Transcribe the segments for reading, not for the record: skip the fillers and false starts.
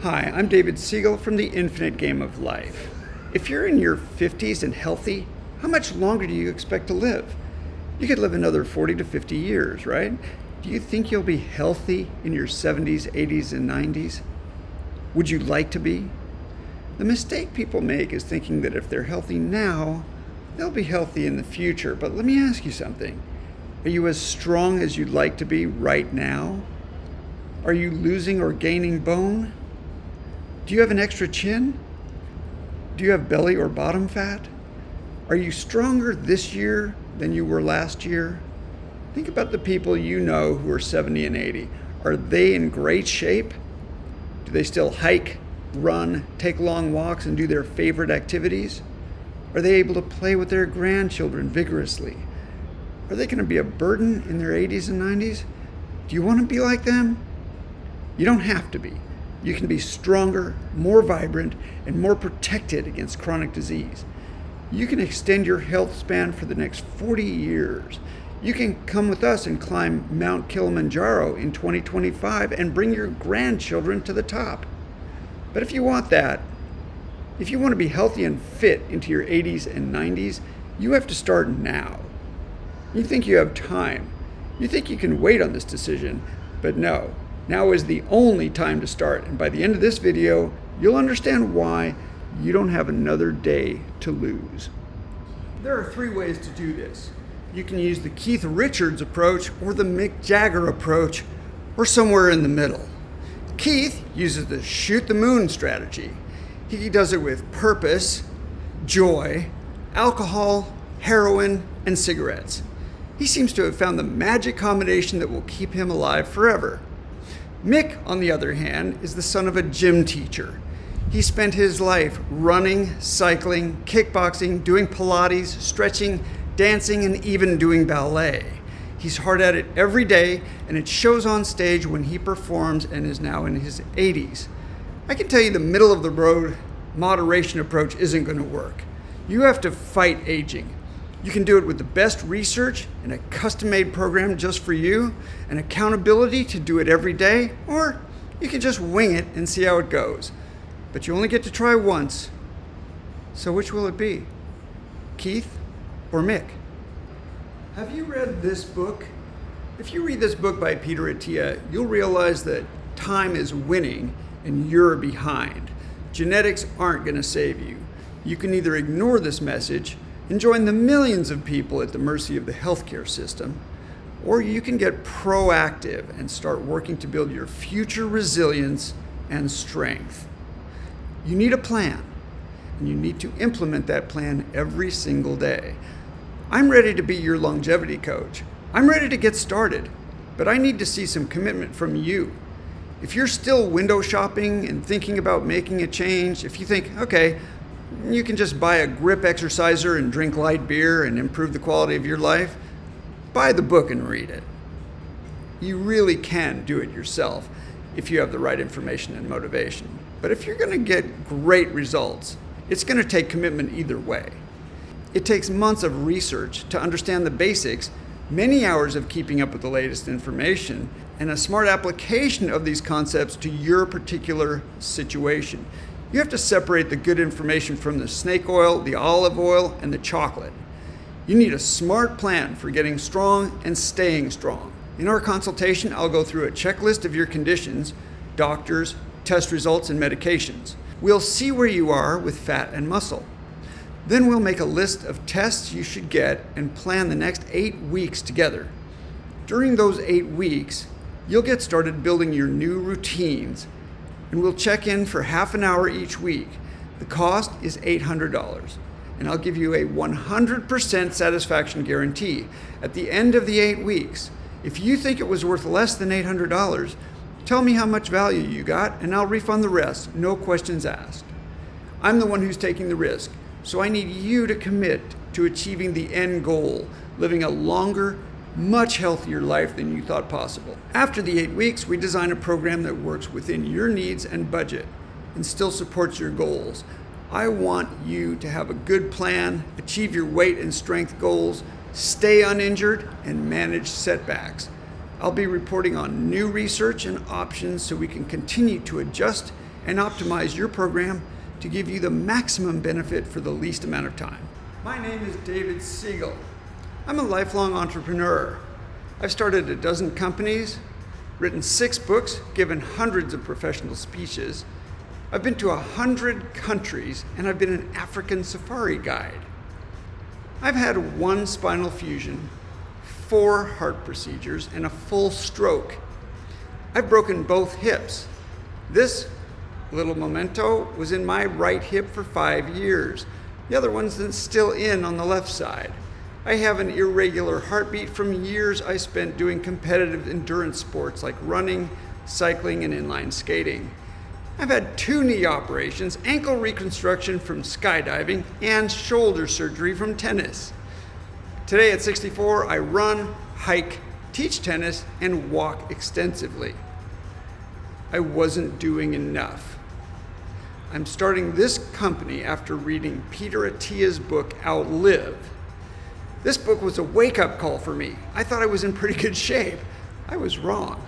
Hi, I'm David Siegel from the Infinite Game of Life. If you're in your 50s and healthy, how much longer do you expect to live? You could live another 40 to 50 years, right? Do you think you'll be healthy in your 70s, 80s, and 90s? Would you like to be? The mistake people make is thinking that if they're healthy now, they'll be healthy in the future. But let me ask you something. Are you as strong as you'd like to be right now? Are you losing or gaining bone? Do you have an extra chin? Do you have belly or bottom fat? Are you stronger this year than you were last year? Think about the people you know who are 70 and 80. Are they in great shape? Do they still hike, run, take long walks, and do their favorite activities? Are they able to play with their grandchildren vigorously? Are they going to be a burden in their 80s and 90s? Do you want to be like them? You don't have to be. You can be stronger, more vibrant, and more protected against chronic disease. You can extend your health span for the next 40 years. You can come with us and climb Mount Kilimanjaro in 2025 and bring your grandchildren to the top. But if you want that, if you want to be healthy and fit into your 80s and 90s, you have to start now. You think you have time. You think you can wait on this decision, but no. Now is the only time to start, and by the end of this video, you'll understand why you don't have another day to lose. There are 3 ways to do this. You can use the Keith Richards approach or the Mick Jagger approach, or somewhere in the middle. Keith uses the shoot the moon strategy. He does it with purpose, joy, alcohol, heroin, and cigarettes. He seems to have found the magic combination that will keep him alive forever. Mick, on the other hand, is the son of a gym teacher. He spent his life running, cycling, kickboxing, doing Pilates, stretching, dancing, and even doing ballet. He's hard at it every day, and it shows on stage when he performs and is now in his 80s. I can tell you the middle of the road moderation approach isn't going to work. You have to fight aging. You can do it with the best research and a custom-made program just for you, and accountability to do it every day, or you can just wing it and see how it goes. But you only get to try once. So which will it be? Keith or Mick? Have you read this book? If you read this book by Peter Attia, you'll realize that time is winning and you're behind. Genetics aren't going to save you. You can either ignore this message and join the millions of people at the mercy of the healthcare system, or you can get proactive and start working to build your future resilience and strength. You need a plan, and you need to implement that plan every single day. I'm ready to be your longevity coach. I'm ready to get started, but I need to see some commitment from you. If you're still window shopping and thinking about making a change, if you think, okay, you can just buy a grip exerciser and drink light beer and improve the quality of your life, buy the book and read it. You really can do it yourself if you have the right information and motivation. But if you're going to get great results, it's going to take commitment either way. It takes months of research to understand the basics, many hours of keeping up with the latest information, and a smart application of these concepts to your particular situation. You have to separate the good information from the snake oil, the olive oil, and the chocolate. You need a smart plan for getting strong and staying strong. In our consultation, I'll go through a checklist of your conditions, doctors, test results, and medications. We'll see where you are with fat and muscle. Then we'll make a list of tests you should get and plan the next 8 weeks together. During those 8 weeks, you'll get started building your new routines, and we'll check in for half an hour each week. The cost is $800, and I'll give you a 100% satisfaction guarantee. At the end of the 8 weeks, if you think it was worth less than $800, tell me how much value you got, and I'll refund the rest, no questions asked. I'm the one who's taking the risk, so I need you to commit to achieving the end goal, living a longer, much healthier life than you thought possible. After the 8 weeks, we design a program that works within your needs and budget and still supports your goals. I want you to have a good plan, achieve your weight and strength goals, stay uninjured, and manage setbacks. I'll be reporting on new research and options so we can continue to adjust and optimize your program to give you the maximum benefit for the least amount of time. My name is David Siegel. I'm a lifelong entrepreneur. I've started a dozen companies, written 6 books, given hundreds of professional speeches. I've been to 100 countries, and I've been an African safari guide. I've had 1 spinal fusion, 4 heart procedures, and a full stroke. I've broken both hips. This little memento was in my right hip for 5 years. The other one's still in on the left side. I have an irregular heartbeat from years I spent doing competitive endurance sports like running, cycling, and inline skating. I've had 2 knee operations, ankle reconstruction from skydiving, and shoulder surgery from tennis. Today at 64, I run, hike, teach tennis, and walk extensively. I wasn't doing enough. I'm starting this company after reading Peter Attia's book, Outlive. This book was a wake-up call for me. I thought I was in pretty good shape. I was wrong.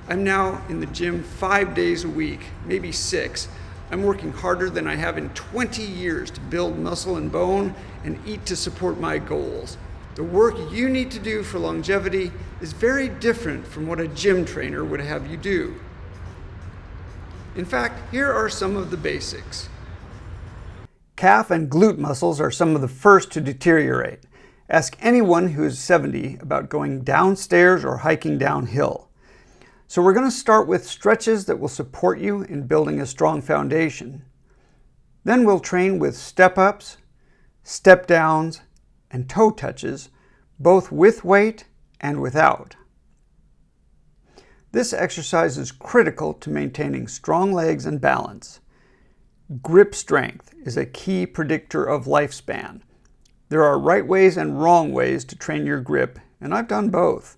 I'm now in the gym 5 days a week, maybe 6. I'm working harder than I have in 20 years to build muscle and bone and eat to support my goals. The work you need to do for longevity is very different from what a gym trainer would have you do. In fact, here are some of the basics. Calf and glute muscles are some of the first to deteriorate. Ask anyone who is 70 about going downstairs or hiking downhill. So we're going to start with stretches that will support you in building a strong foundation. Then we'll train with step-ups, step-downs, and toe touches, both with weight and without. This exercise is critical to maintaining strong legs and balance. Grip strength is a key predictor of lifespan. There are right ways and wrong ways to train your grip, and I've done both.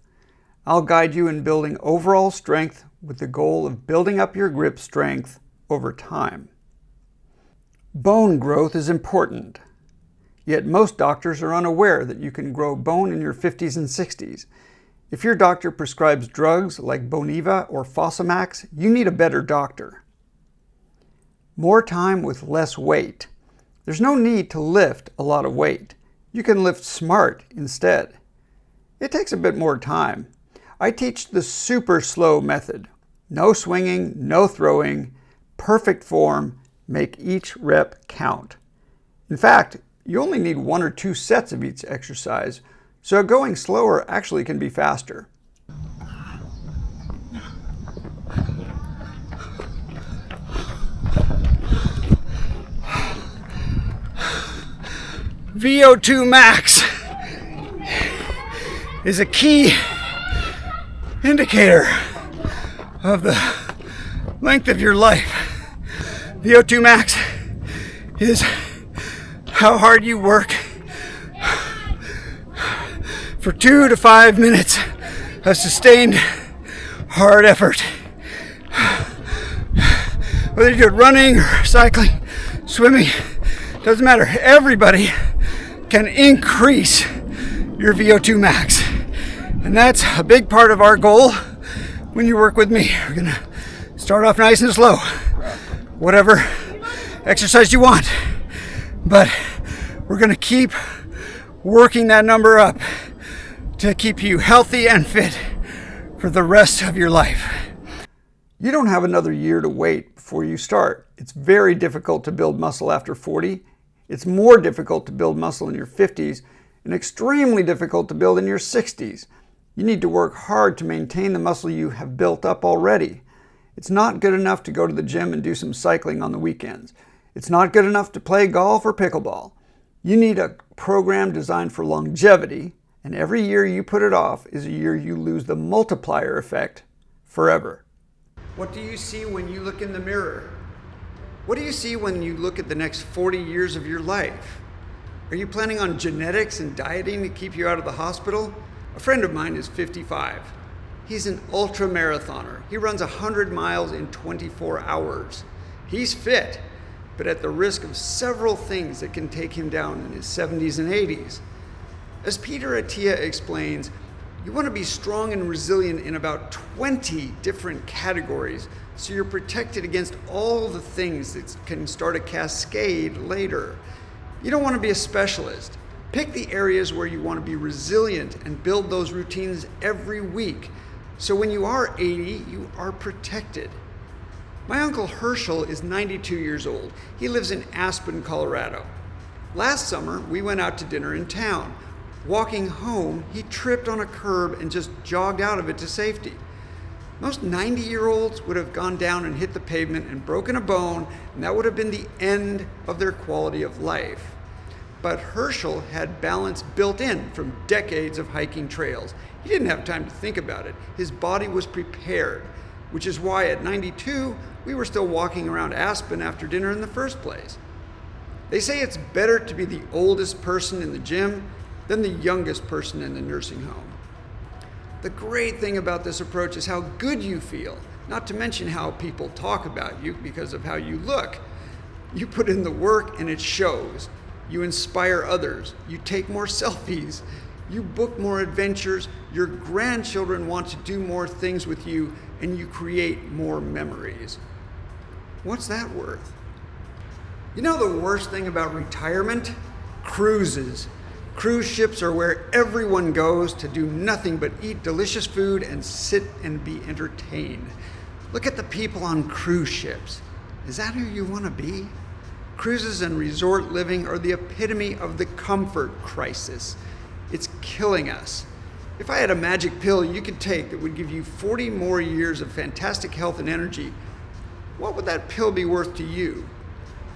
I'll guide you in building overall strength with the goal of building up your grip strength over time. Bone growth is important, yet most doctors are unaware that you can grow bone in your 50s and 60s. If your doctor prescribes drugs like Boniva or Fosamax, you need a better doctor. More time with less weight. There's no need to lift a lot of weight. You can lift smart instead. It takes a bit more time. I teach the super slow method. No swinging, no throwing, perfect form, make each rep count. In fact, you only need 1 or 2 sets of each exercise, so going slower actually can be faster. VO2 max is a key indicator of the length of your life. VO2 max is how hard you work for 2 to 5 minutes of sustained hard effort. Whether you do it running or cycling, swimming, doesn't matter. Everybody can increase your VO2 max. And that's a big part of our goal when you work with me. We're gonna start off nice and slow. Whatever exercise you want. But we're gonna keep working that number up to keep you healthy and fit for the rest of your life. You don't have another year to wait before you start. It's very difficult to build muscle after 40. It's more difficult to build muscle in your 50s and extremely difficult to build in your 60s. You need to work hard to maintain the muscle you have built up already. It's not good enough to go to the gym and do some cycling on the weekends. It's not good enough to play golf or pickleball. You need a program designed for longevity, and every year you put it off is a year you lose the multiplier effect forever. What do you see when you look in the mirror? What do you see when you look at the next 40 years of your life? Are you planning on genetics and dieting to keep you out of the hospital? A friend of mine is 55. He's an ultra marathoner. He runs 100 miles in 24 hours. He's fit, but at the risk of several things that can take him down in his 70s and 80s. As Peter Attia explains, You want to be strong and resilient in about 20 different categories so you're protected against all the things that can start a cascade later. You don't want to be a specialist. Pick the areas where you want to be resilient and build those routines every week so when you are 80, you are protected. My Uncle Herschel is 92 years old. He lives in Aspen, Colorado. Last summer, we went out to dinner in town. Walking home, he tripped on a curb and just jogged out of it to safety. Most 90-year-olds would have gone down and hit the pavement and broken a bone, and that would have been the end of their quality of life. But Herschel had balance built in from decades of hiking trails. He didn't have time to think about it. His body was prepared, which is why at 92, we were still walking around Aspen after dinner in the first place. They say it's better to be the oldest person in the gym than the youngest person in the nursing home. The great thing about this approach is how good you feel, not to mention how people talk about you because of how you look. You put in the work and it shows. You inspire others. You take more selfies. You book more adventures. Your grandchildren want to do more things with you, and you create more memories. What's that worth? You know the worst thing about retirement? Cruises. Cruise ships are where everyone goes to do nothing but eat delicious food and sit and be entertained. Look at the people on cruise ships. Is that who you want to be? Cruises and resort living are the epitome of the comfort crisis. It's killing us. If I had a magic pill you could take that would give you 40 more years of fantastic health and energy, what would that pill be worth to you?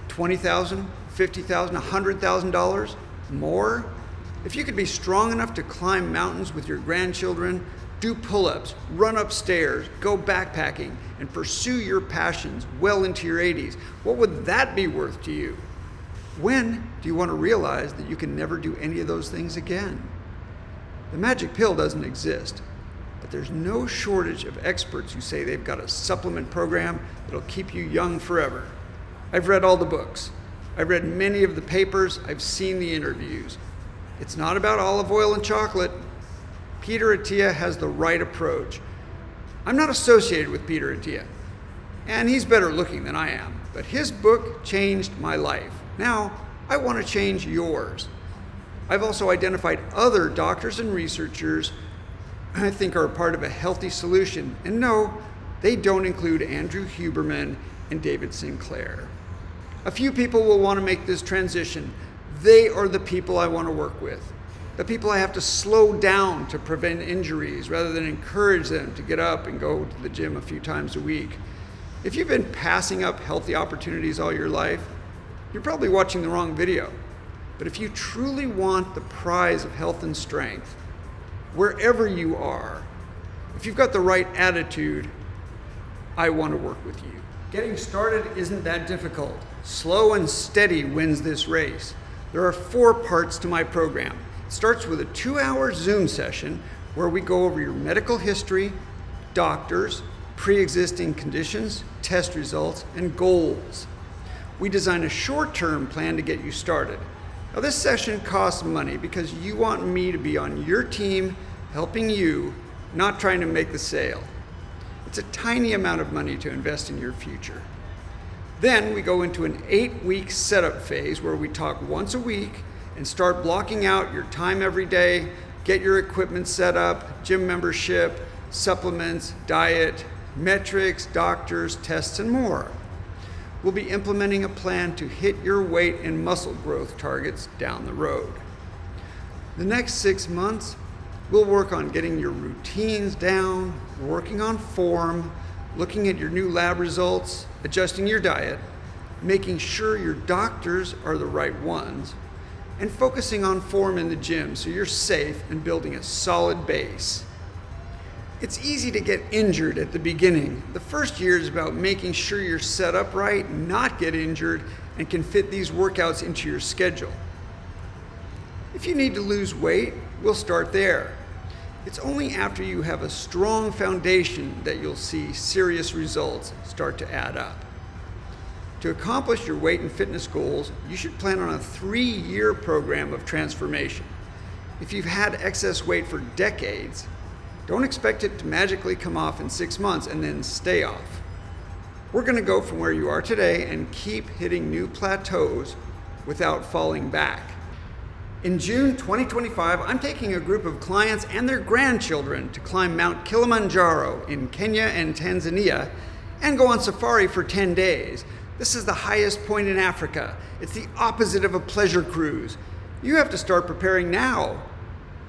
$20,000, $50,000, $100,000 more? If you could be strong enough to climb mountains with your grandchildren, do pull-ups, run upstairs, go backpacking, and pursue your passions well into your 80s, what would that be worth to you? When do you want to realize that you can never do any of those things again? The magic pill doesn't exist, but there's no shortage of experts who say they've got a supplement program that'll keep you young forever. I've read all the books. I've read many of the papers. I've seen the interviews. It's not about olive oil and chocolate. Peter Attia has the right approach. I'm not associated with Peter Attia, and he's better looking than I am, but his book changed my life. Now, I want to change yours. I've also identified other doctors and researchers I think are part of a healthy solution, and no, they don't include Andrew Huberman and David Sinclair. A few people will want to make this transition. They are the people I want to work with. The people I have to slow down to prevent injuries rather than encourage them to get up and go to the gym a few times a week. If you've been passing up healthy opportunities all your life, you're probably watching the wrong video. But if you truly want the prize of health and strength, wherever you are, if you've got the right attitude, I want to work with you. Getting started isn't that difficult. Slow and steady wins this race. There are 4 parts to my program. It starts with a 2-hour Zoom session where we go over your medical history, doctors, pre-existing conditions, test results, and goals. We design a short-term plan to get you started. Now this session costs money because you want me to be on your team helping you, not trying to make the sale. It's a tiny amount of money to invest in your future. Then we go into an 8-week setup phase where we talk once a week and start blocking out your time every day, get your equipment set up, gym membership, supplements, diet, metrics, doctors, tests, and more. We'll be implementing a plan to hit your weight and muscle growth targets down the road. The next 6 months, we'll work on getting your routines down, working on form, looking at your new lab results, adjusting your diet, making sure your doctors are the right ones, and focusing on form in the gym so you're safe and building a solid base. It's easy to get injured at the beginning. The first year is about making sure you're set up right, not get injured, and can fit these workouts into your schedule. If you need to lose weight, we'll start there. It's only after you have a strong foundation that you'll see serious results start to add up. To accomplish your weight and fitness goals, you should plan on a 3-year program of transformation. If you've had excess weight for decades, Don't expect it to magically come off in 6 months and then stay off. We're going to go from where you are today and keep hitting new plateaus without falling back. In June 2025, I'm taking a group of clients and their grandchildren to climb Mount Kilimanjaro in Kenya and Tanzania and go on safari for 10 days. This is the highest point in Africa. It's the opposite of a pleasure cruise. You have to start preparing now.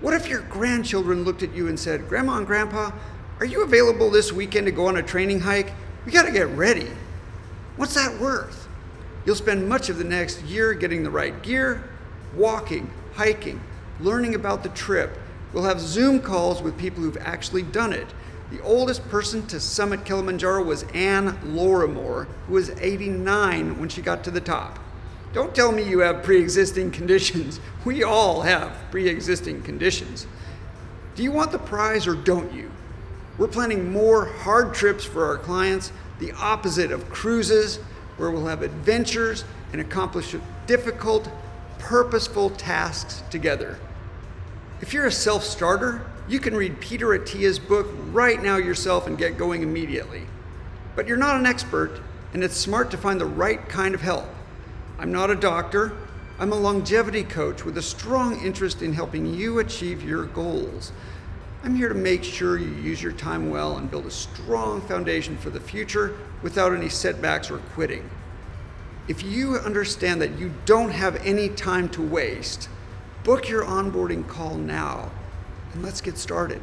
What if your grandchildren looked at you and said, "Grandma and Grandpa, are you available this weekend to go on a training hike? We got to get ready." What's that worth? You'll spend much of the next year getting the right gear, walking, hiking, learning about the trip. We'll have Zoom calls with people who've actually done it. The oldest person to summit Kilimanjaro was Anne Lorimore, who was 89 when she got to the top. Don't tell me you have pre-existing conditions. We all have pre-existing conditions. Do you want the prize or don't you? We're planning more hard trips for our clients, the opposite of cruises, where we'll have adventures and accomplish difficult, purposeful tasks together. If you're a self-starter, you can read Peter Attia's book right now yourself and get going immediately. But you're not an expert, and it's smart to find the right kind of help. I'm not a doctor. I'm a longevity coach with a strong interest in helping you achieve your goals. I'm here to make sure you use your time well and build a strong foundation for the future without any setbacks or quitting. If you understand that you don't have any time to waste, book your onboarding call now and let's get started.